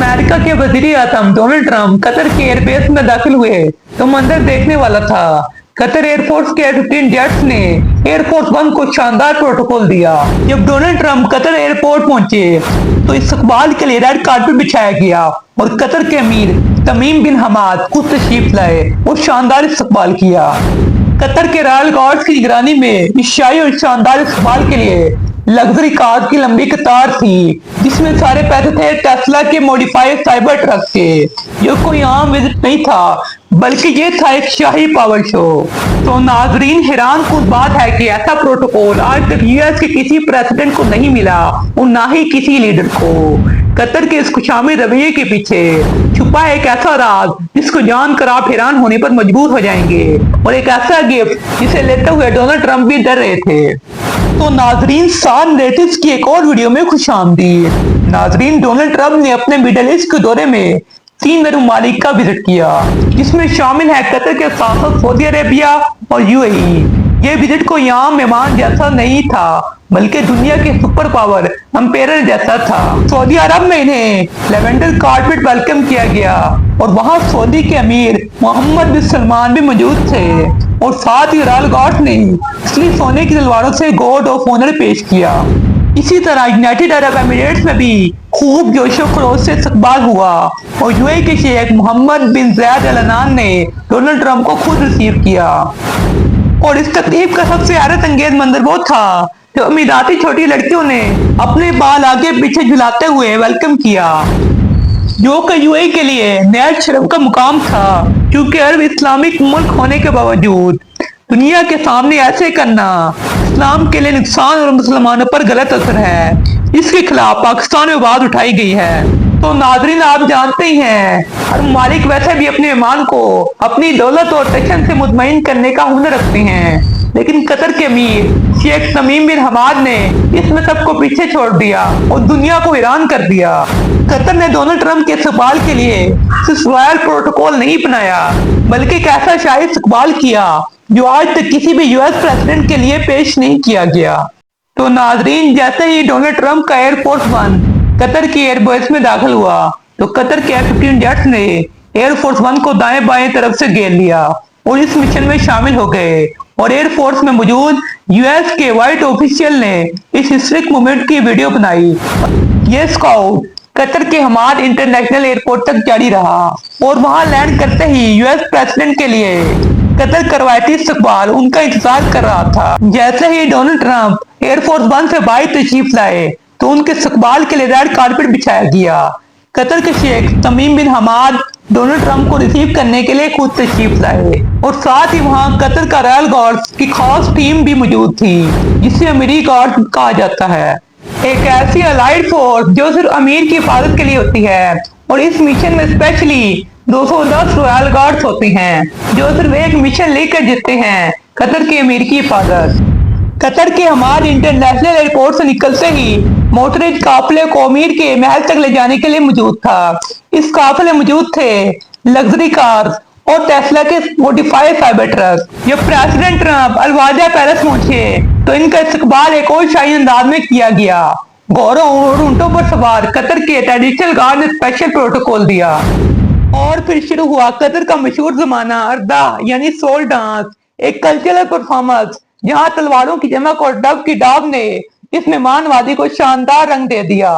America के वजीर आजम Donald Trump Qatar के एयरबेस में दाखिल हुए तो मंजर देखने वाला था। कतर एयरफोर्स के F-15 जेट्स ने एयरफोर्स वन को शानदार प्रोटोकॉल दिया। जब डोनाल्ड ट्रंप कतर एयरपोर्ट पहुंचे तो इस्तकबाल के लिए रेड कारपेट बिछाया गया और कतर के अमीर तमीम बिन हमाद खुद तशरीफ लाए और शानदार इस्तकबाल किया। कतर के रॉयल गार्ड्स की निगरानी में इस शाही और शानदार इस्तकबाल के लिए लग्जरी कार की लंबी कतार थी, जिसमें सारे पैसे थे टेस्ला के मॉडिफाइड साइबर ट्रक के। जो कोई आम विजिट नहीं था, बल्कि ये था एक शाही पावर शो। तो नाजरीन, हैरान कुन बात है कि ऐसा प्रोटोकॉल आज तक यूएस के किसी प्रेसिडेंट को नहीं मिला और ना ही किसी लीडर को। कतर के इस खुशामी रवैये के पीछे छुपा है एक ऐसा राज जिसको जानकर आप हैरान होने पर मजबूर हो जाएंगे, और एक ऐसा गिफ्ट जिसे लेते हुए डोनाल्ड ट्रंप भी डर रहे थे। तो नाजरीन, सार नेटिव्स की एक और वीडियो में खुशामदीद। नाजरीन, डोनाल्ड ट्रंप ने अपने मिडल ईस्ट के दौरे में 3 ममालिक का विजिट किया, जिसमें शामिल है कतर के साथ साथ सऊदी अरेबिया और यूएई। ये विजिट कोई आम मेहमान जैसा नहीं था, बल्कि दुनिया के सुपर पावर अंपायर जैसा था। सऊदी अरब में इन्हें लेवेंडर कारपेट वेलकम किया गया और वहां सऊदी के अमीर मोहम्मद बिन सलमान भी मौजूद थे, और साथ ही रॉयल गार्ड ने असली सोने की तलवारों से गार्ड ऑफ ऑनर पेश किया। इसी तरह यूनाइटेड अरब एमिरेट्स में भी खूब जोशो खरोश से इस्तकबाल हुआ और यूएई के शेख मोहम्मद बिन जायद अल नहयान ने डोनाल्ड ट्रंप को खुद रिसीव किया। और इस तकरीब का सबसे हैरत अंगेज मंजर वो था जो अमीराती छोटी लड़कियों ने अपने बाल आगे पीछे झुलाते हुए वेलकम किया, जो कि यूएई के लिए नया शर्फ का मुकाम था, क्योंकि अरब इस्लामिक मुल्क होने के बावजूद दुनिया के सामने ऐसे करना इस्लाम के लिए नुकसान और मुसलमानों पर गलत असर है। इसके खिलाफ पाकिस्तान में बात उठाई गई है। तो नाजरीन, आप जानते ही हैं, हर मालिक वैसे भी अपने मेहमान को अपनी दौलत और टशन से मुतमईन करने का हुनर रखते हैं, लेकिन कतर के अमीर शेख तमीम बिन हमाद ने इसमें सबको पीछे छोड़ दिया और दुनिया को हैरान कर दिया। कतर ने डोनाल्ड ट्रंप के इस्तकबाल के लिए सिर्फ रॉयल प्रोटोकॉल नहीं बनाया, बल्कि एक ऐसा शाही इस्तकबाल किया जो आज तक किसी भी यूएस प्रेसिडेंट के लिए पेश नहीं किया गया। तो नाजरीन, जैसे ही डोनाल्ड ट्रंप का एयरफोर्स वन कतर की एयरबेस में दाखिल हुआ तो कतर के F-15 जेट्स ने एयरफोर्स वन को दाएं बाएं तरफ से घेर लिया और इस मिशन में शामिल हो गए। और एयरफोर्स में मौजूद यूएस के व्हाइट ऑफिशियल ने इस हिस्ट्रिक मोमेंट की वीडियो बनाई। ये स्काउट कतर के हमाद इंटरनेशनल एयरपोर्ट तक जारी रहा और वहां लैंड करते ही यूएस प्रेसिडेंट के लिए कतर का रवायती इस्तकबाल उनका इंतजार कर रहा था। जैसे ही डोनाल्ड ट्रंप एयरफोर्स वन से बाहर तशरीफ लाए तो उनके इस्तकबाल के लिए रेड कारपेट बिछाया गया। कतर के शेख तमीम बिन हमाद डोनाल्ड ट्रंप को रिसीव करने के लिए खुद तशरीफ लाए, और साथ ही वहां कतर का रॉयल गार्ड्स की खास टीम भी मौजूद थी, जिसे अमीरी गार्ड कहा जाता है। एक ऐसी अलाइड फोर्स जो सिर्फ अमीर की हिफाजत के लिए होती है, और इस मिशन में स्पेशली 210 रॉयल गार्ड्स होते हैं जो सिर्फ एक मिशन लेकर जीतते हैं, कतर के अमीर की हिफाजत। कतर के हमारे इंटरनेशनल एयरपोर्ट से निकलते ही मोटरेज काफिले को अमीर के महल तक ले जाने के लिए मौजूद था। इस काफिले मौजूद थे लग्जरी कार और टेस्ला के मॉडिफाइड साइबर ट्रक। जब प्रेसिडेंट ट्रंप अलवाजा पैलेस पहुंचे तो इनका इस्तकबाल एक और शाही अंदाज में किया गया। घोड़ों और ऊंटों पर सवार कतर के ट्रेडिशनल गार्ड ने स्पेशल प्रोटोकॉल दिया और फिर शुरू हुआ कतर का मशहूर जमाना अर्दा यानी सोल डांस, एक कल्चरल परफॉर्मेंस जहां तलवारों की चमक और डब की डाब ने इस मेहमानवादी को शानदार रंग दे दिया।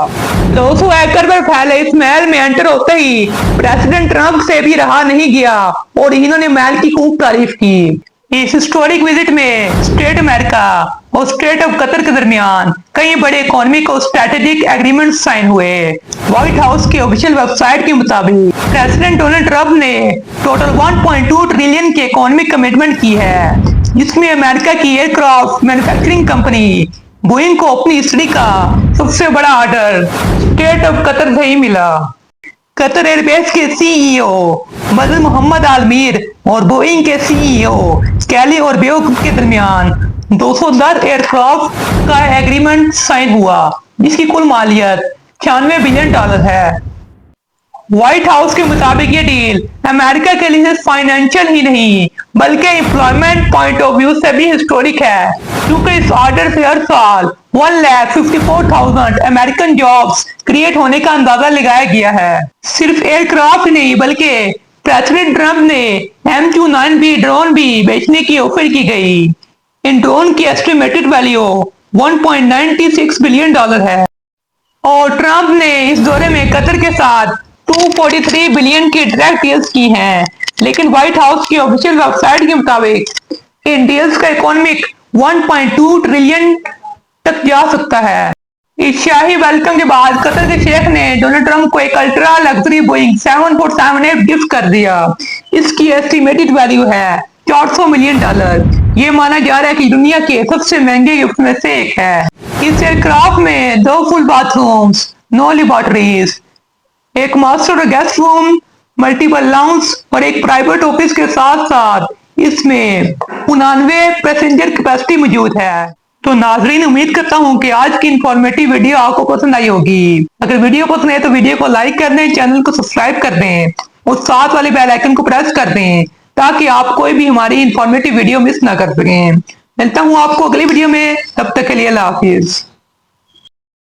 200 एकड़ पर फैले इस महल में एंटर होते ही प्रेसिडेंट ट्रंप से भी रहा नहीं गया और इन्होंने महल की खूब तारीफ की। इस हिस्टोरिक विजिट में स्टेट अमेरिका और स्टेट ऑफ कतर के दरमियान कई बड़े इकोनॉमिक और स्ट्रेटेजिक एग्रीमेंट साइन हुए। व्हाइट हाउस की ऑफिशियल वेबसाइट के मुताबिक प्रेसिडेंट डोनाल्ड ट्रंप ने टोटल 1.2 ट्रिलियन की इकोनॉमिक कमिटमेंट की है, जिसमें अमेरिका की एयरक्राफ्ट मैन्युफैक्चरिंग कंपनी बोइंग को अपनी हिस्ट्री का सबसे बड़ा ऑर्डर स्टेट ऑफ कतर से ही मिला। कतर एयरबेस के सीईओ बदर मोहम्मद आलमीर और बोइंग के सीईओ कैली और बेवकूफ के दरमियान 210 एयरक्राफ्ट का एग्रीमेंट साइन हुआ, जिसकी कुल मालियत $96 बिलियन है। व्हाइट हाउस के मुताबिक ये डील अमेरिका के लिए फाइनेंशियल ही नहीं बल्कि एम्प्लॉयमेंट पॉइंट ऑफ व्यू से भी हिस्टोरिक है, क्योंकि इस ऑर्डर से हर साल 1,54,000 अमेरिकन जॉब्स क्रिएट होने का अंदाजा लगाया गया है। सिर्फ एयरक्राफ्ट नहीं बल्कि प्रेसिडेंट ट्रंप ने MQ-9B ड्रोन भी बेचने की ऑफर की गई। इन ड्रोन की एस्टिमेटेड वैल्यू $1.96 बिलियन है और ट्रंप ने इस दौरे में कतर के साथ 243 बिलियन की डायरेक्ट डील्स की हैं, लेकिन व्हाइट हाउस की ऑफिशियल वेबसाइट के मुताबिक इन डील्स का इकोनॉमिक 1.2 ट्रिलियन तक जा सकता है। इस शाही वेलकम के बाद कतर के शेख ने डोनाल्ड ट्रंप को एक अल्ट्रा लग्जरी बोइंग 747 गिफ्ट कर दिया। इसकी एस्टिमेटेड वैल्यू है $400 मिलियन। ये माना जा रहा है कि दुनिया के सबसे महंगे गिफ्ट में से एक है। इस एयरक्राफ्ट में 2 फुल बाथरूम्स, 9 लेबोरेटरीज, एक मास्टर और गेस्ट रूम, मल्टीपल लाउंज और एक प्राइवेट ऑफिस के साथ साथ इसमें 99 पैसेंजर कैपेसिटी मौजूद है। तो नाजरीन, उम्मीद करता हूँ कि आज की इंफॉर्मेटिव वीडियो आपको पसंद आई होगी। अगर वीडियो पसंद है तो वीडियो को लाइक कर दें, चैनल को सब्सक्राइब कर दें और साथ वाले बेल आइकन को प्रेस कर दें ताकि आप कोई भी हमारी इंफॉर्मेटिव वीडियो मिस ना कर सकें। मिलता हूँ आपको अगली वीडियो में, तब तक के लिए अल्लाह हाफिज।